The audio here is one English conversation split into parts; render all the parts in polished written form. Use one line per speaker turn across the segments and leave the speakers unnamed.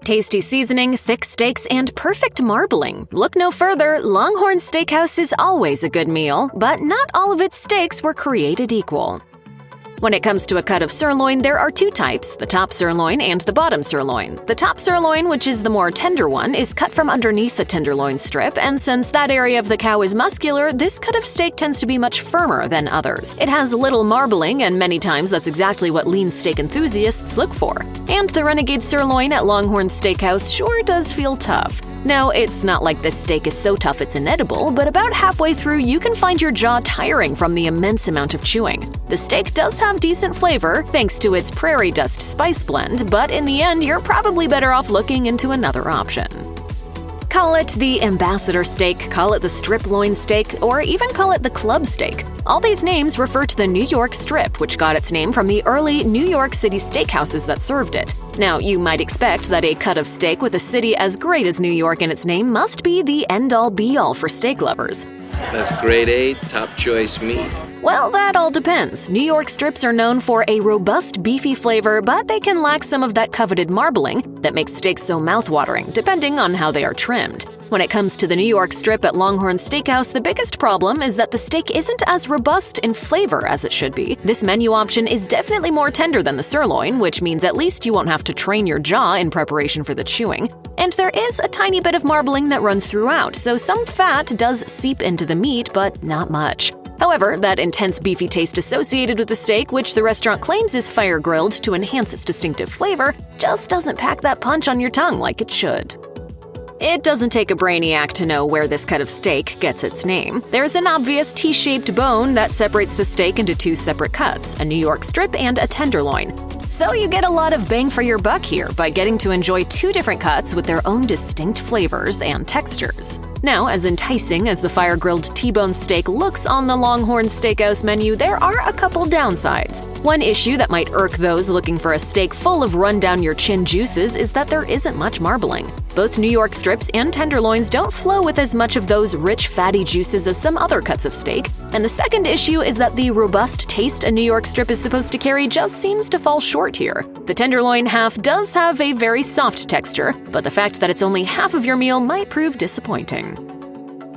Tasty seasoning, thick steaks, and perfect marbling. Look no further, LongHorn Steakhouse is always a good meal, but not all of its steaks were created equal. When it comes to a cut of sirloin, there are two types, the top sirloin and the bottom sirloin. The top sirloin, which is the more tender one, is cut from underneath the tenderloin strip, and since that area of the cow is muscular, this cut of steak tends to be much firmer than others. It has little marbling, and many times that's exactly what lean steak enthusiasts look for. And the Renegade Sirloin at LongHorn Steakhouse sure does feel tough. Now, it's not like this steak is so tough it's inedible, but about halfway through you can find your jaw tiring from the immense amount of chewing. The steak does have decent flavor, thanks to its prairie dust spice blend, but in the end you're probably better off looking into another option. Call it the ambassador steak, call it the strip loin steak, or even call it the club steak. All these names refer to the New York strip, which got its name from the early New York City steakhouses that served it. Now, you might expect that a cut of steak with a city as great as New York in its name must be the end-all be-all for steak lovers.
That's grade A, top choice meat.
Well, that all depends. New York strips are known for a robust, beefy flavor, but they can lack some of that coveted marbling that makes steaks so mouth-watering, depending on how they are trimmed. When it comes to the New York strip at LongHorn Steakhouse, the biggest problem is that the steak isn't as robust in flavor as it should be. This menu option is definitely more tender than the sirloin, which means at least you won't have to train your jaw in preparation for the chewing. And there is a tiny bit of marbling that runs throughout, so some fat does seep into the meat, but not much. However, that intense beefy taste associated with the steak, which the restaurant claims is fire-grilled to enhance its distinctive flavor, just doesn't pack that punch on your tongue like it should. It doesn't take a brainiac to know where this cut of steak gets its name. There's an obvious T-shaped bone that separates the steak into two separate cuts, a New York strip and a tenderloin. So you get a lot of bang for your buck here by getting to enjoy two different cuts with their own distinct flavors and textures. Now, as enticing as the fire-grilled T-bone steak looks on the LongHorn Steakhouse menu, there are a couple downsides. One issue that might irk those looking for a steak full of run-down-your-chin juices is that there isn't much marbling. Both New York strips and tenderloins don't flow with as much of those rich, fatty juices as some other cuts of steak. And the second issue is that the robust taste a New York strip is supposed to carry just seems to fall short here. The tenderloin half does have a very soft texture, but the fact that it's only half of your meal might prove disappointing.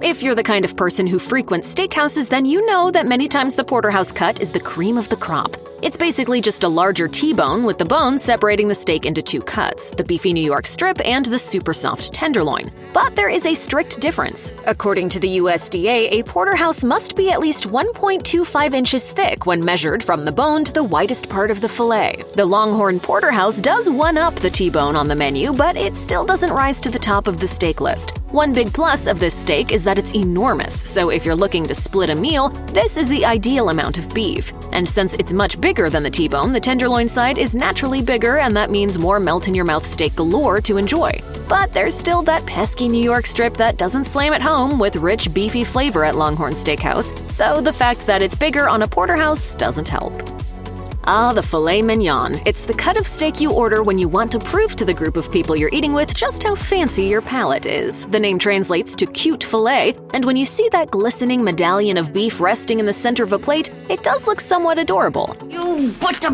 If you're the kind of person who frequents steakhouses, then you know that many times the porterhouse cut is the cream of the crop. It's basically just a larger T-bone with the bone separating the steak into two cuts, the beefy New York strip and the super soft tenderloin. But there is a strict difference. According to the USDA, a porterhouse must be at least 1.25 inches thick when measured from the bone to the widest part of the filet. The LongHorn Porterhouse does one-up the T-bone on the menu, but it still doesn't rise to the top of the steak list. One big plus of this steak is that it's enormous, so if you're looking to split a meal, this is the ideal amount of beef. And since it's much bigger than the T-bone, the tenderloin side is naturally bigger, and that means more melt-in-your-mouth steak galore to enjoy. But there's still that pesky New York strip that doesn't slam at home with rich, beefy flavor at LongHorn Steakhouse, so the fact that it's bigger on a porterhouse doesn't help. Ah, the filet mignon. It's the cut of steak you order when you want to prove to the group of people you're eating with just how fancy your palate is. The name translates to cute filet, and when you see that glistening medallion of beef resting in the center of a plate, it does look somewhat adorable.
You butter.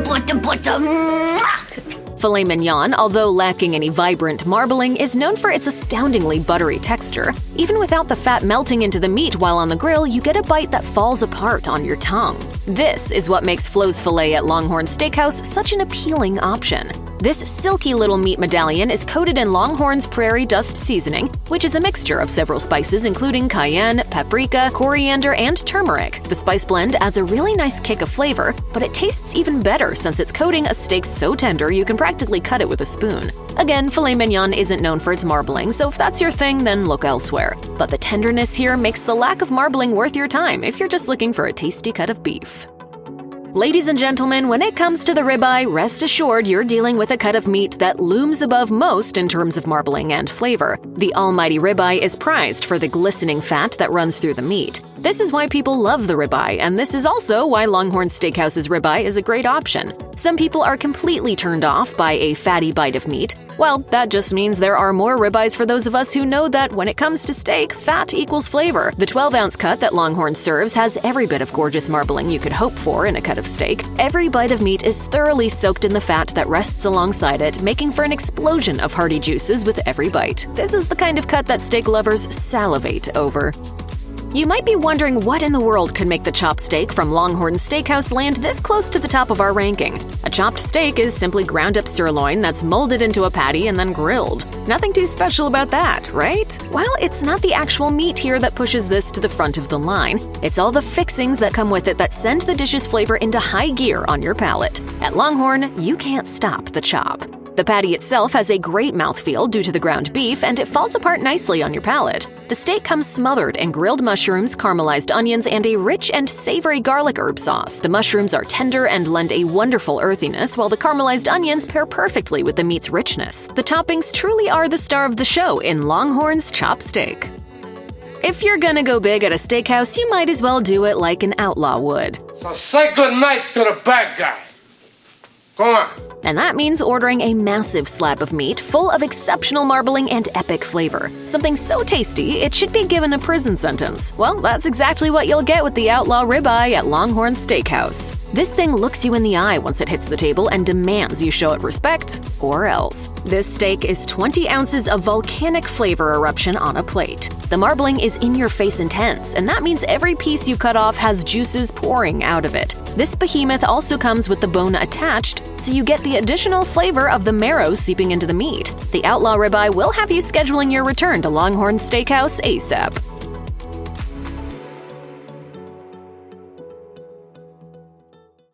Filet mignon, although lacking any vibrant marbling, is known for its astoundingly buttery texture. Even without the fat melting into the meat while on the grill, you get a bite that falls apart on your tongue. This is what makes Flo's Filet at LongHorn Steakhouse such an appealing option. This silky little meat medallion is coated in LongHorn's prairie dust seasoning, which is a mixture of several spices including cayenne, paprika, coriander, and turmeric. The spice blend adds a really nice kick of flavor, but it tastes even better since it's coating a steak so tender you can practically cut it with a spoon. Again, filet mignon isn't known for its marbling, so if that's your thing, then look elsewhere. But the tenderness here makes the lack of marbling worth your time if you're just looking for a tasty cut of beef. Ladies and gentlemen, when it comes to the ribeye, rest assured you're dealing with a cut of meat that looms above most in terms of marbling and flavor. The almighty ribeye is prized for the glistening fat that runs through the meat. This is why people love the ribeye, and this is also why LongHorn Steakhouse's ribeye is a great option. Some people are completely turned off by a fatty bite of meat, Well, that just means there are more ribeyes for those of us who know that when it comes to steak, fat equals flavor. The 12-ounce cut that LongHorn serves has every bit of gorgeous marbling you could hope for in a cut of steak. Every bite of meat is thoroughly soaked in the fat that rests alongside it, making for an explosion of hearty juices with every bite. This is the kind of cut that steak lovers salivate over. You might be wondering what in the world could make the chopped steak from LongHorn Steakhouse land this close to the top of our ranking. A chopped steak is simply ground up sirloin that's molded into a patty and then grilled. Nothing too special about that, right? Well, it's not the actual meat here that pushes this to the front of the line. It's all the fixings that come with it that send the dish's flavor into high gear on your palate. At LongHorn, you can't stop the chop. The patty itself has a great mouthfeel due to the ground beef, and it falls apart nicely on your palate. The steak comes smothered in grilled mushrooms, caramelized onions, and a rich and savory garlic herb sauce. The mushrooms are tender and lend a wonderful earthiness, while the caramelized onions pair perfectly with the meat's richness. The toppings truly are the star of the show in LongHorn's chopped steak. If you're gonna go big at a steakhouse, you might as well do it like an outlaw would.
So say goodnight to the bad guy. Go on.
And that means ordering a massive slab of meat full of exceptional marbling and epic flavor. Something so tasty, it should be given a prison sentence. Well, that's exactly what you'll get with the Outlaw Ribeye at LongHorn Steakhouse. This thing looks you in the eye once it hits the table and demands you show it respect, or else. This steak is 20 ounces of volcanic flavor eruption on a plate. The marbling is in-your-face intense, and that means every piece you cut off has juices pouring out of it. This behemoth also comes with the bone attached, so you get the additional flavor of the marrow seeping into the meat. The Outlaw Ribeye will have you scheduling your return to LongHorn Steakhouse ASAP.